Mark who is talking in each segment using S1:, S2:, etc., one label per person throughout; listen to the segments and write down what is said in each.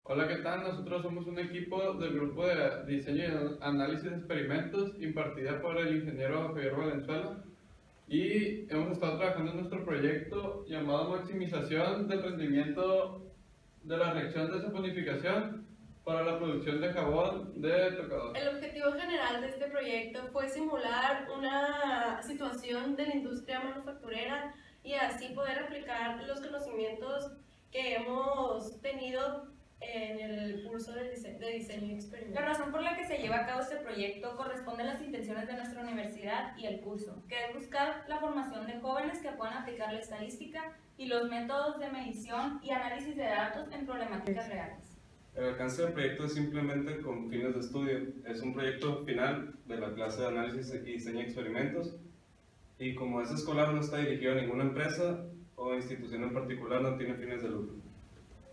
S1: Hola, ¿qué tal? Nosotros somos un equipo del grupo de diseño y análisis de experimentos impartida por el ingeniero Javier Valenzuela y hemos estado trabajando en nuestro proyecto llamado maximización del rendimiento de la reacción de saponificación para la producción de jabón de tocador.
S2: El objetivo general de este proyecto fue simular una situación de la industria manufacturera y así poder aplicar los conocimientos que hemos tenido en el curso de diseño y experimento.
S3: La razón por la que se lleva a cabo este proyecto corresponde a las intenciones de nuestra universidad y el curso, que es buscar la formación de jóvenes que puedan aplicar la estadística y los métodos de medición y análisis de datos en problemáticas reales.
S4: El alcance del proyecto es simplemente con fines de estudio. Es un proyecto final de la clase de análisis y diseño de experimentos y como es escolar no está dirigido a ninguna empresa o institución en particular, no tiene fines de lucro.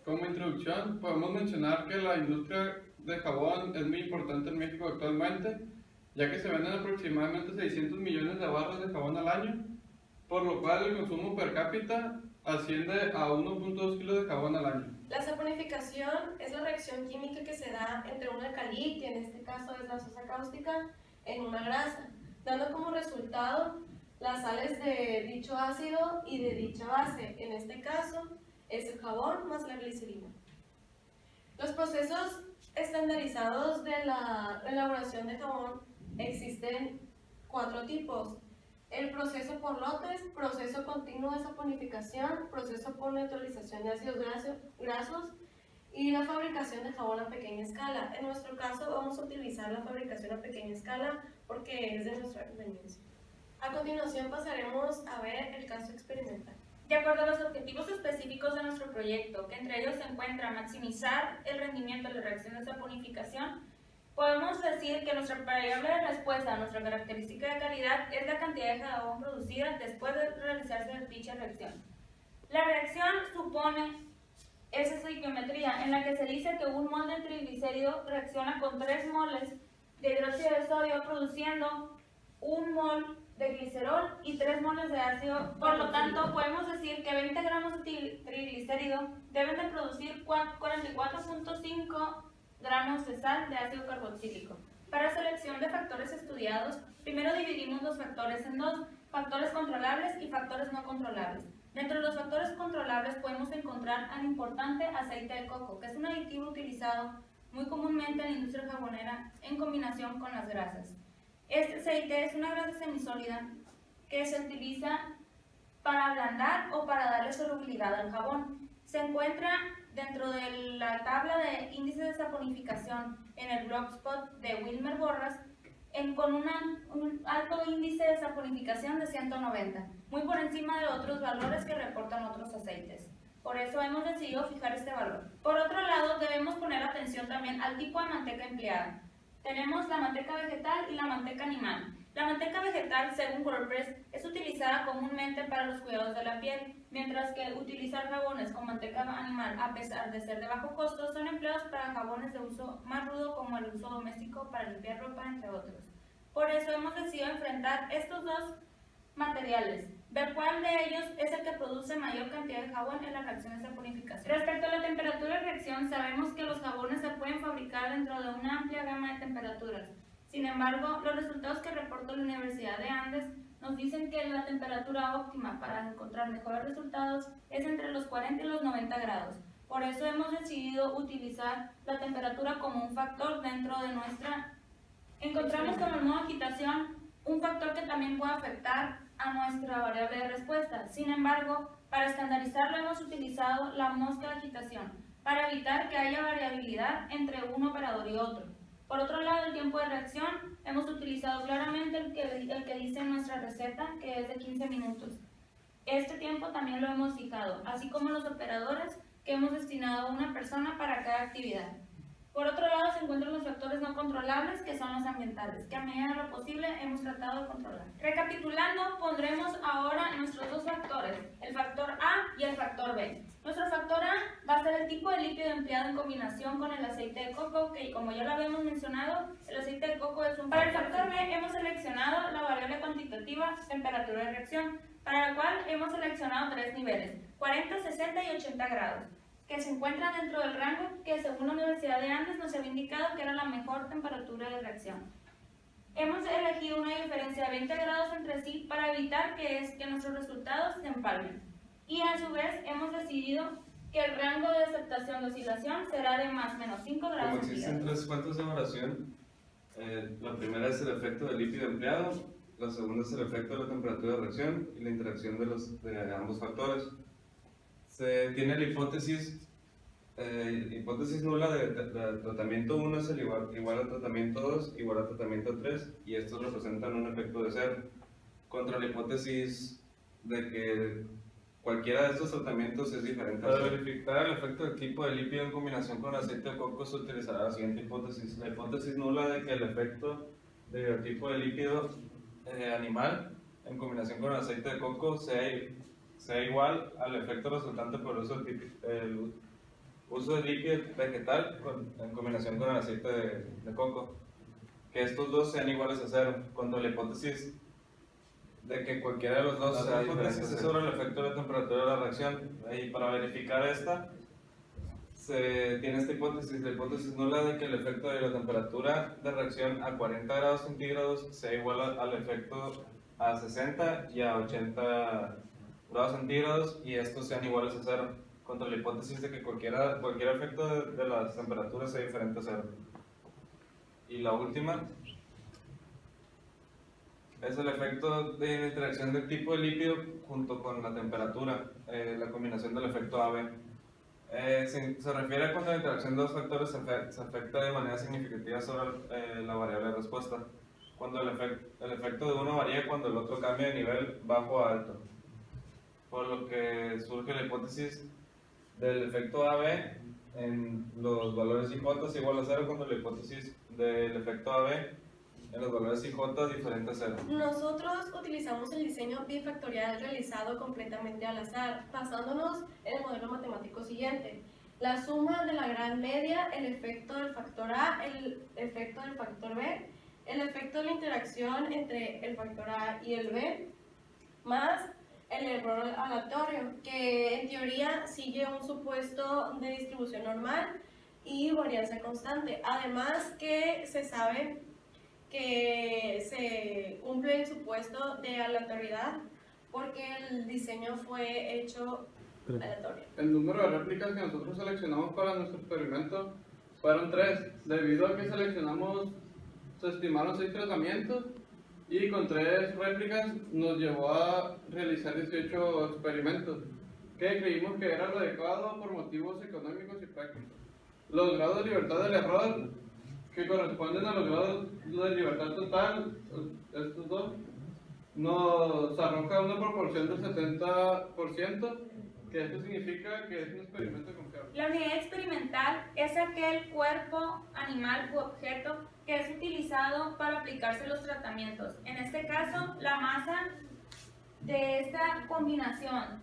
S1: Como introducción, podemos mencionar que la industria de jabón es muy importante en México actualmente, ya que se venden aproximadamente 600 millones de barras de jabón al año, por lo cual el consumo per cápita asciende a 1.2 kilos de jabón al año.
S2: La saponificación es la reacción química que se da entre un alcalí, que en este caso es la sosa cáustica, en una grasa, dando como resultado las sales de dicho ácido y de dicha base. En este caso es el jabón más la glicerina. Los procesos estandarizados de la elaboración de jabón existen 4 tipos. El proceso por lotes, proceso continuo de saponificación, proceso por neutralización de ácidos grasos y la fabricación de jabón a pequeña escala. En nuestro caso vamos a utilizar la fabricación a pequeña escala porque es de nuestra conveniencia. A continuación pasaremos a ver el caso experimental.
S3: De acuerdo a los objetivos específicos de nuestro proyecto, que entre ellos se encuentra maximizar el rendimiento de la reacción de saponificación, podemos decir que nuestra variable de respuesta a nuestra característica de calidad es la cantidad de jabón producida después de realizarse dicha reacción. La reacción supone esa estequiometría en la que se dice que un mol de triglicérido reacciona con 3 moles de hidróxido de sodio produciendo 1 mol de glicerol y 3 moles de ácido. Por lo tanto, podemos decir que 20 gramos de triglicérido deben de producir 44.5 gramos de sal de ácido carboxílico. Para selección de factores estudiados, primero dividimos los factores en dos: factores controlables y factores no controlables. Dentro de los factores controlables podemos encontrar al importante aceite de coco, que es un aditivo utilizado muy comúnmente en la industria jabonera en combinación con las grasas. Este aceite es una grasa semisólida que se utiliza para ablandar o para darle solubilidad al jabón. Se encuentra dentro de la tabla de índice de saponificación en el blogspot de Wilmer Borras con un alto índice de saponificación de 190, muy por encima de otros valores que reportan otros aceites. Por eso hemos decidido fijar este valor. Por otro lado, debemos poner atención también al tipo de manteca empleada. Tenemos la manteca vegetal y la manteca animal. La manteca vegetal, según WordPress, es utilizada comúnmente para los cuidados de la piel, mientras que utilizar jabones con manteca animal, a pesar de ser de bajo costo, son empleados para jabones de uso más rudo como el uso doméstico para limpiar ropa, entre otros. Por eso hemos decidido enfrentar estos dos materiales, ver cuál de ellos es el que produce mayor cantidad de jabón en la reacción de saponificación. Respecto a la temperatura de reacción, sabemos que los jabones se pueden fabricar dentro de una amplia gama de temperaturas. Sin embargo, los resultados que reportó la Universidad de Andes nos dicen que la temperatura óptima para encontrar mejores resultados es entre los 40 y los 90 grados. Por eso hemos decidido utilizar la temperatura como un factor dentro de nuestra... Encontramos como el modo de agitación un factor que también puede afectar a nuestra variable de respuesta. Sin embargo, para estandarizarlo hemos utilizado la mosca de agitación, para evitar que haya variabilidad entre un operador y otro. Por otro lado, el tiempo de reacción, hemos utilizado claramente el que dice en nuestra receta, que es de 15 minutos. Este tiempo también lo hemos fijado, así como los operadores que hemos destinado a una persona para cada actividad. Por otro lado, se encuentran los factores no controlables, que son los ambientales, que a medida de lo posible hemos tratado de controlar. Recapitulando, pondremos ahora nuestros dos factores, el factor A y el factor B. Nuestro factor A va a ser el tipo de líquido empleado en combinación con el aceite de coco, que como ya lo habíamos mencionado, el aceite de coco es un... Para el factor B hemos seleccionado la variable cuantitativa temperatura de reacción, para la cual hemos seleccionado 3 niveles, 40, 60 y 80 grados. que se encuentra dentro del rango que según la Universidad de Andes nos había indicado que era la mejor temperatura de reacción. Hemos elegido una diferencia de 20 grados entre sí para evitar que nuestros resultados se empalmen. Y a su vez hemos decidido que el rango de aceptación de oscilación será de más o menos 5 grados
S4: Como existen
S3: centígrados.
S4: tres fuentes de variación, la primera es el efecto del lípido empleado, la segunda es el efecto de la temperatura de reacción y la interacción de ambos factores. Se tiene la hipótesis nula de tratamiento 1 es igual a tratamiento 2 igual a tratamiento 3 y estos representan un efecto de 0 contra la hipótesis de que cualquiera de estos tratamientos es diferente. Para verificar el efecto del tipo de lípido en combinación con aceite de coco se utilizará la siguiente hipótesis. La hipótesis nula de que el efecto del biotipo de lípido animal en combinación con aceite de coco sea igual al efecto resultante por el uso de líquido vegetal en combinación con el aceite de coco. Que estos dos sean iguales a 0, contra la hipótesis de que cualquiera de los dos sea diferente. La hipótesis es sobre el efecto de la temperatura de la reacción. Y para verificar esta, se tiene esta hipótesis, la hipótesis nula de que el efecto de la temperatura de reacción a 40 grados centígrados sea igual al efecto a 60 y a 80 grados centígrados y estos sean iguales a 0, contra la hipótesis de que cualquier efecto de las temperaturas sea diferente a 0. Y la última es el efecto de interacción del tipo de lípido junto con la temperatura, la combinación del efecto AB. Se refiere a cuando la interacción de dos factores se afecta de manera significativa sobre la variable de respuesta. Cuando el efecto de uno varía cuando el otro cambia de nivel bajo a alto. Por lo que surge la hipótesis del efecto AB en los valores IJ es igual a 0 cuando la hipótesis del efecto AB en los valores IJ diferente a 0.
S2: Nosotros utilizamos el diseño bifactorial realizado completamente al azar, basándonos en el modelo matemático siguiente. La suma de la gran media, el efecto del factor A, el efecto del factor B, el efecto de la interacción entre el factor A y el B, más el error aleatorio, que en teoría sigue un supuesto de distribución normal y varianza constante. Además que se sabe que se cumple el supuesto de aleatoriedad porque el diseño fue hecho aleatorio.
S1: El número de réplicas que nosotros seleccionamos para nuestro experimento fueron 3, debido a que se estimaron 6 tratamientos y con 3 réplicas nos llevó a realizar 18 experimentos que creímos que era lo adecuado por motivos económicos y prácticos. Los grados de libertad del error, que corresponden a los grados de libertad total, estos dos, nos arroja una proporción del 70%, que esto significa que es un experimento confiable.
S3: La unidad experimental es aquel cuerpo, animal u objeto que es utilizado para aplicarse los tratamientos. En este caso, la masa de esta combinación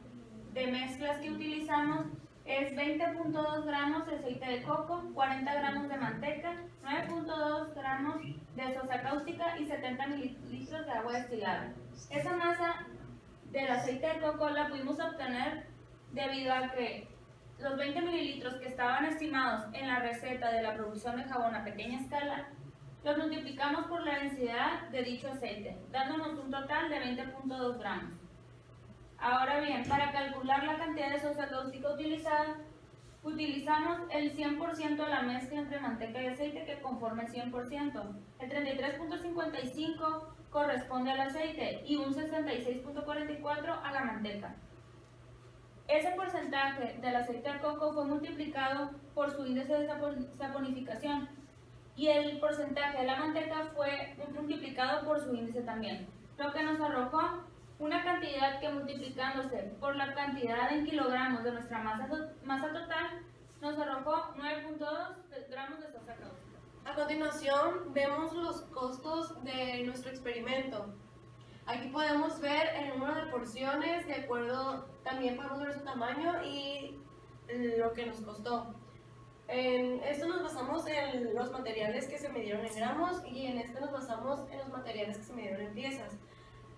S3: de mezclas que utilizamos es 20.2 gramos de aceite de coco, 40 gramos de manteca, 9.2 gramos de sosa cáustica y 70 mililitros de agua destilada. Esa masa del aceite de coco la pudimos obtener debido a que los 20 mililitros que estaban estimados en la receta de la producción de jabón a pequeña escala, los multiplicamos por la densidad de dicho aceite, dándonos un total de 20.2 gramos. Ahora bien, para calcular la cantidad de sosa cáustica utilizada, utilizamos el 100% de la mezcla entre manteca y aceite que conforma el 100%. El 33.55 corresponde al aceite y un 66.44 a la manteca. Ese porcentaje del aceite de coco fue multiplicado por su índice de saponificación y el porcentaje de la manteca fue multiplicado por su índice también, lo que nos arrojó una cantidad que multiplicándose por la cantidad en kilogramos de nuestra masa total nos arrojó 9.2 gramos de sosa cáustica.
S2: A continuación vemos los costos de nuestro experimento. Aquí podemos ver el número de porciones, de acuerdo, también podemos ver su tamaño y lo que nos costó. En esto nos basamos en los materiales que se midieron en gramos y en este nos basamos en los materiales que se midieron en piezas.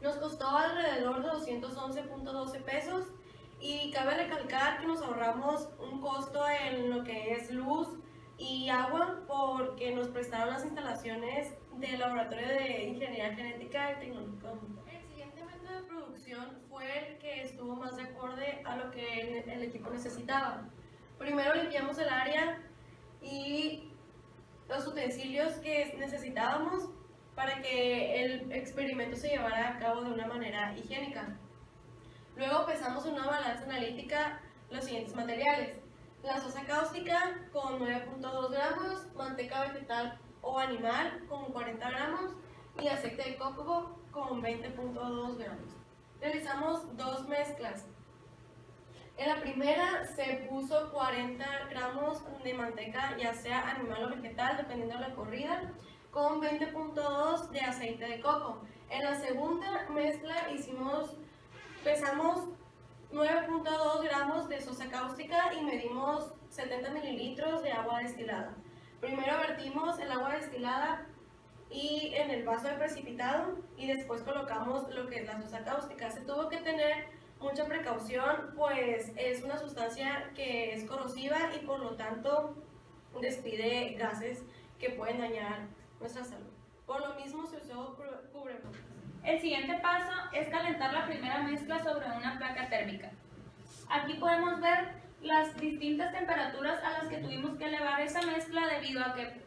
S2: Nos costó alrededor de 211.12 pesos Y cabe recalcar que nos ahorramos un costo en lo que es luz y agua porque nos prestaron las instalaciones del Laboratorio de Ingeniería Genética y Tecnológico. El siguiente método de producción fue el que estuvo más de acorde a lo que el equipo necesitaba. Primero limpiamos el área y los utensilios que necesitábamos para que el experimento se llevara a cabo de una manera higiénica. Luego pesamos en una balanza analítica los siguientes materiales: la sosa cáustica con 9.2 gramos, manteca vegetal o animal con 40 gramos y aceite de coco con 20.2 gramos. Realizamos dos mezclas. En la primera se puso 40 gramos de manteca, ya sea animal o vegetal, dependiendo de la corrida, con 20.2 de aceite de coco. En la segunda mezcla pesamos 9.2 gramos de sosa cáustica y medimos 70 mililitros de agua destilada. Primero vertimos el agua destilada y en el vaso de precipitado y después colocamos lo que es la sosa cáustica. Se tuvo que tener mucha precaución, pues es una sustancia que es corrosiva y por lo tanto despide gases que pueden dañar nuestra salud. Por lo mismo se usó cubrebocas.
S3: El siguiente paso es calentar la primera mezcla sobre una placa térmica. Aquí podemos ver las distintas temperaturas a las que tuvimos que elevar esa mezcla debido a que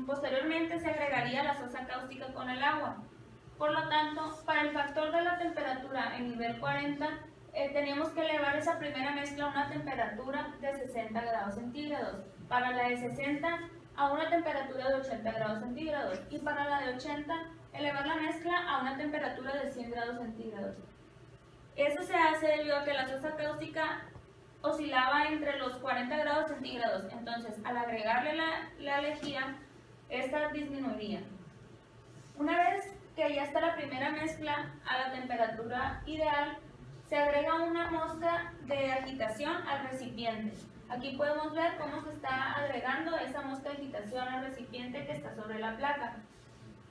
S3: posteriormente se agregaría la sosa cáustica con el agua. Por lo tanto, para el factor de la temperatura en nivel 40, teníamos que elevar esa primera mezcla a una temperatura de 60 grados centígrados. Para la de 60 a una temperatura de 80 grados centígrados y para la de 80 elevar la mezcla a una temperatura de 100 grados centígrados. Eso se hace debido a que la sosa cáustica oscilaba entre los 40 grados centígrados, entonces al agregarle la lejía, esta disminuiría. Una vez que ya está la primera mezcla a la temperatura ideal, se agrega una mosca de agitación al recipiente. Aquí podemos ver cómo se está agregando esa mosca de agitación al recipiente que está sobre la placa.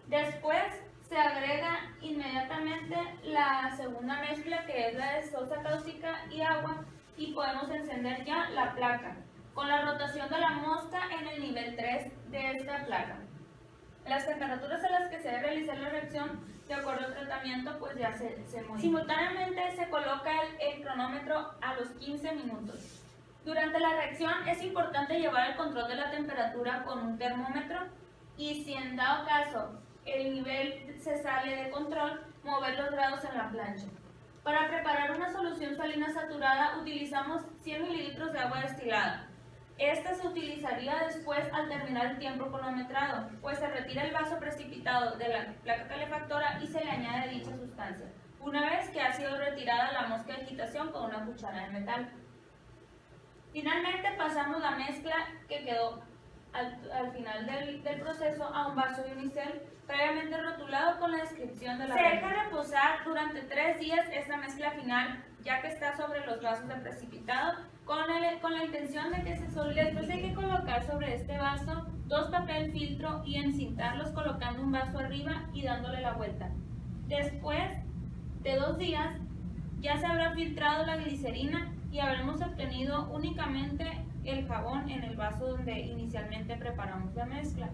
S3: Después se agrega inmediatamente la segunda mezcla, que es la de sosa cáustica y agua, y podemos encender ya la placa con la rotación de la mosca en el nivel 3 de esta placa. Las temperaturas a las que se debe realizar la reacción de acuerdo al tratamiento pues ya se mueven. Simultáneamente se coloca el cronómetro a los 15 minutos. Durante la reacción es importante llevar el control de la temperatura con un termómetro y si en dado caso el nivel se sale de control, mover los grados en la plancha. Para preparar una solución salina saturada utilizamos 100 mililitros de agua destilada. Esta se utilizaría después al terminar el tiempo cronometrado, pues se retira el vaso precipitado de la placa calefactora y se le añade dicha sustancia, una vez que ha sido retirada la mosca de agitación con una cuchara de metal. Finalmente pasamos la mezcla que quedó al final del proceso a un vaso de unicel previamente rotulado con la descripción de la Se deja reposar durante 3 días esta mezcla final, ya que está sobre los vasos de precipitado, con la intención de que se solide. Después hay que colocar sobre este vaso 2 papel filtro y encintarlos colocando un vaso arriba y dándole la vuelta. Después de 2 días ya se habrá filtrado la glicerina y habremos obtenido únicamente el jabón en el vaso donde inicialmente preparamos la mezcla.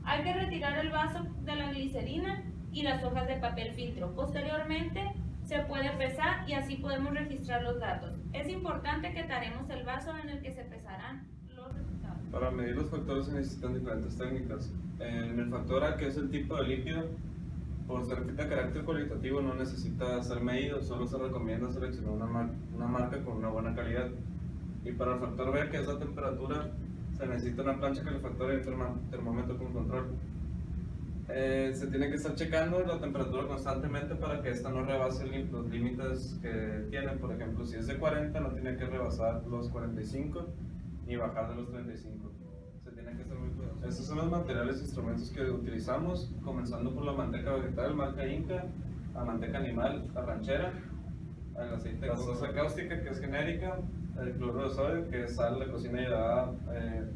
S3: Hay que retirar el vaso de la glicerina y las hojas de papel filtro. Posteriormente se puede pesar y así podemos registrar los datos. Es importante que taremos el vaso en el que se pesarán los resultados.
S4: Para medir los factores se necesitan diferentes técnicas. En el factor A, que es el tipo de líquido, por ser de carácter cualitativo no necesita ser medido, solo se recomienda seleccionar una marca con una buena calidad. Y para el factor B, que es la temperatura, se necesita una plancha calefactora y un termómetro con control. Se tiene que estar checando la temperatura constantemente para que esta no rebase los límites que tiene. Por ejemplo, si es de 40 no tiene que rebasar los 45 ni bajar de los 35. Se tiene que estar muy cuidadoso. Estos son los materiales e instrumentos que utilizamos, comenzando por la manteca vegetal, marca Inca, la manteca animal, la ranchera, el aceite de sosa cáustica, que es genérica, el cloruro de sodio, que es sal de cocina hidrogada,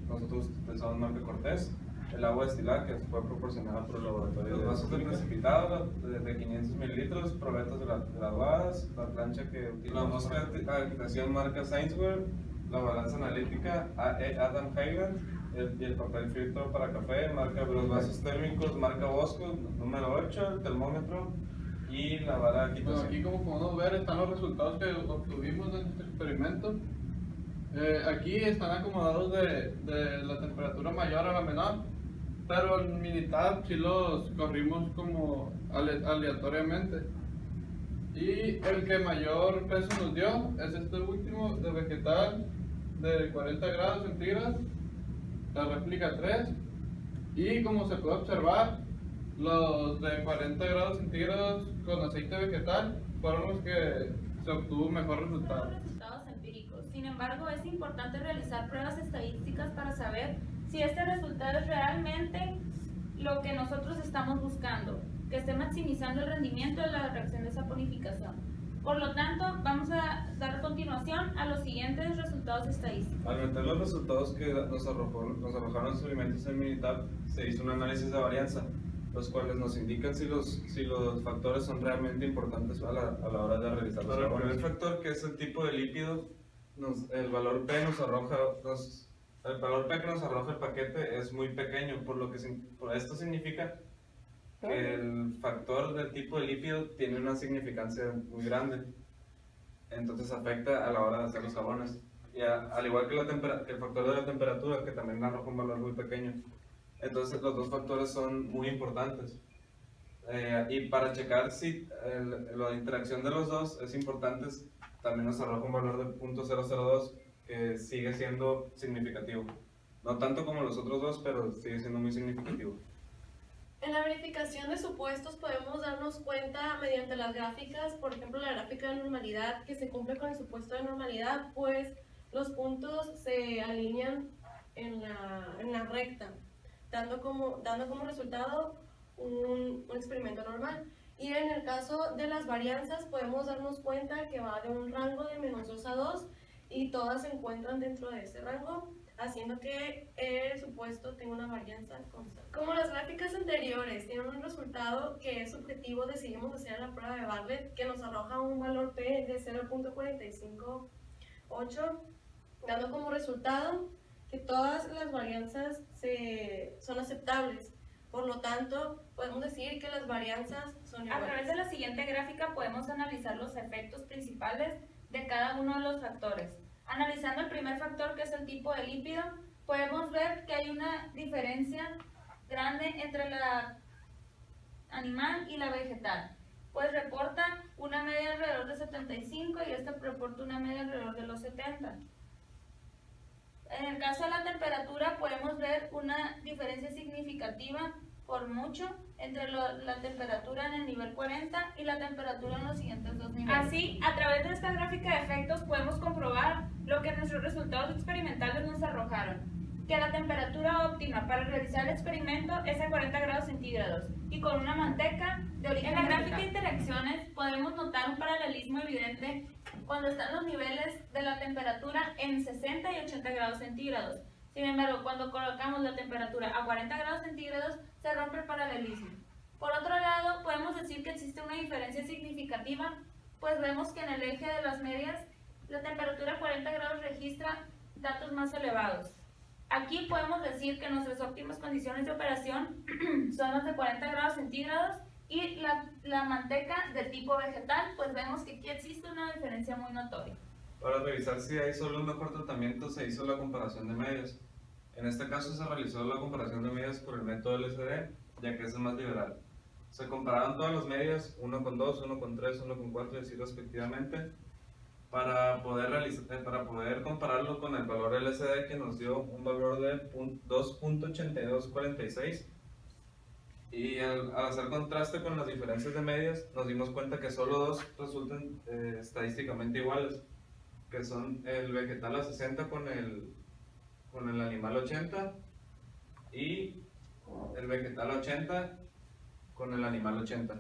S4: nosotros utilizamos marca Cortés, el agua destilada que fue proporcionada por el laboratorio. Los vasos de precipitado de 500 mililitros, probetas graduadas, la plancha que utiliza la mosca de agitación marca Sainsbury, la balanza analítica Adam Highland, y el papel filtro para café marca, los vasos térmicos marca Bosco, número 8, el termómetro y la vara de
S1: Pues
S4: agitación.
S1: aquí, como podemos ver, están los resultados que obtuvimos de este experimento. Aquí están acomodados de la temperatura mayor a la menor, pero en Minitab sí los corrimos como aleatoriamente. Y el que mayor peso nos dio es este último de vegetal de 40 grados centígrados, la réplica 3. Y como se puede observar, los de 40 grados centígrados con aceite vegetal fueron los que se obtuvo mejor resultado.
S3: Son resultados empíricos. Sin embargo, es importante realizar pruebas estadísticas para saber si este resultado es realmente lo que nosotros estamos buscando, que esté maximizando el rendimiento de la reacción de saponificación. Por lo tanto, vamos a dar continuación a los siguientes resultados estadísticos.
S4: Al meter los resultados que nos arrojaron los experimentos en Minitab, se hizo un análisis de varianza, los cuales nos indican si los factores son realmente importantes a la hora de realizar los exámenes. El primer factor, que es el tipo de lípido, el valor P el valor P que nos arroja el paquete es muy pequeño, por esto significa que el factor del tipo de lípido tiene una significancia muy grande, entonces afecta a la hora de hacer los jabones, y al igual que el factor de la temperatura, que también arroja un valor muy pequeño. Entonces los dos factores son muy importantes, y para checar si la interacción de los dos es importante, también nos arroja un valor de 0.002 que sigue siendo significativo, no tanto como los otros dos, pero sigue siendo muy significativo.
S2: En la verificación de supuestos podemos darnos cuenta mediante las gráficas, por ejemplo la gráfica de normalidad, que se cumple con el supuesto de normalidad, pues los puntos se alinean en la recta, dando como resultado un experimento normal. Y en el caso de las varianzas podemos darnos cuenta que va de un rango de -2 a 2 y todas se encuentran dentro de ese rango, haciendo que el supuesto tenga una varianza constante. Como las gráficas anteriores tienen un resultado que es subjetivo, decidimos hacer la prueba de Bartlett, que nos arroja un valor P de 0.458, dando como resultado que todas las varianzas son aceptables. Por lo tanto, podemos decir que las varianzas son iguales.
S3: A través de la siguiente gráfica podemos analizar los efectos principales de cada uno de los factores. Analizando el primer factor, que es el tipo de lípido, podemos ver que hay una diferencia grande entre la animal y la vegetal, pues reporta una media alrededor de 75 y esta reporta una media alrededor de los 70. En el caso de la temperatura podemos ver una diferencia significativa por mucho entre la temperatura en el nivel 40 y la temperatura en los siguientes dos niveles. Así, a través de esta gráfica de efectos podemos comprobar lo que nuestros resultados experimentales nos arrojaron, que la temperatura óptima para realizar el experimento es a 40 grados centígrados y con una manteca de origen. En la gráfica de interacciones podemos notar un paralelismo evidente cuando están los niveles de la temperatura en 60 y 80 grados centígrados. Sin embargo, cuando colocamos la temperatura a 40 grados centígrados, se rompe el paralelismo. Por otro lado, podemos decir que existe una diferencia significativa, pues vemos que en el eje de las medias, la temperatura a 40 grados registra datos más elevados. Aquí podemos decir que nuestras óptimas condiciones de operación son las de 40 grados centígrados y la manteca de tipo vegetal, pues vemos que aquí existe una diferencia muy notoria.
S4: Para revisar si hay solo un mejor tratamiento, se hizo la comparación de medias. En este caso se realizó la comparación de medias por el método LSD, ya que es el más liberal. Se compararon todas las medias, 1 con 2, 1 con 3, 1 con 4 y así respectivamente, para poder compararlo con el valor LSD, que nos dio un valor de 2.8246. Y al hacer contraste con las diferencias de medias, nos dimos cuenta que solo dos resultan estadísticamente iguales, que son el vegetal a 60 con el animal 80 y el vegetal a 80 con el animal 80.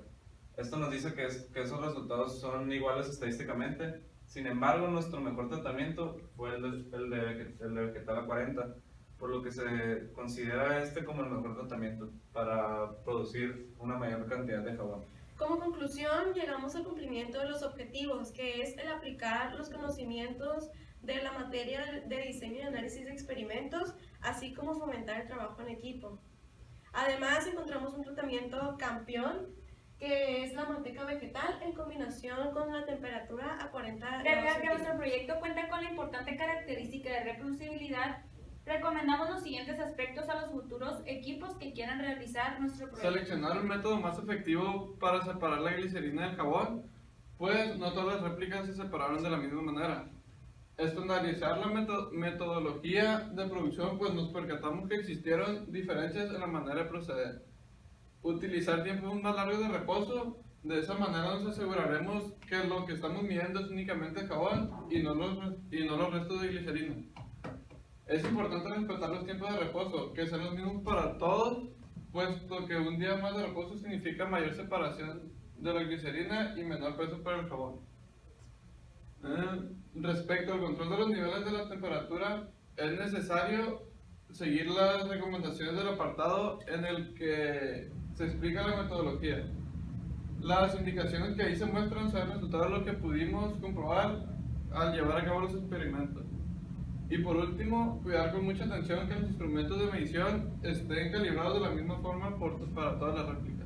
S4: Esto nos dice que esos resultados son iguales estadísticamente. Sin embargo, nuestro mejor tratamiento fue el de vegetal a 40,
S5: por lo que se considera este como el mejor tratamiento para producir una mayor cantidad de jabón.
S2: Como conclusión, llegamos al cumplimiento de los objetivos, que es el aplicar los conocimientos de la materia de diseño y análisis de experimentos, así como fomentar el trabajo en equipo. Además, encontramos un tratamiento campeón, que es la manteca vegetal en combinación con la temperatura a 40 grados
S3: Debido a que
S2: centígrados.
S3: nuestro proyecto cuenta con la importante característica de reproducibilidad, recomendamos los siguientes aspectos a los futuros equipos que quieran realizar nuestro proyecto.
S1: Seleccionar el método más efectivo para separar la glicerina del jabón, pues no todas las réplicas se separaron de la misma manera. Estandarizar la metodología de producción, pues nos percatamos que existieron diferencias en la manera de proceder. Utilizar tiempos más largos de reposo, de esa manera nos aseguraremos que lo que estamos midiendo es únicamente jabón y no los restos de glicerina. Es importante respetar los tiempos de reposo, que sean los mismos para todos, puesto que un día más de reposo significa mayor separación de la glicerina y menor peso para el jabón. Respecto al control de los niveles de la temperatura, es necesario seguir las recomendaciones del apartado en el que se explica la metodología. Las indicaciones que ahí se muestran son el resultado de lo que pudimos comprobar al llevar a cabo los experimentos. Y por último, cuidar con mucha atención que los instrumentos de medición estén calibrados de la misma forma para todas las réplicas.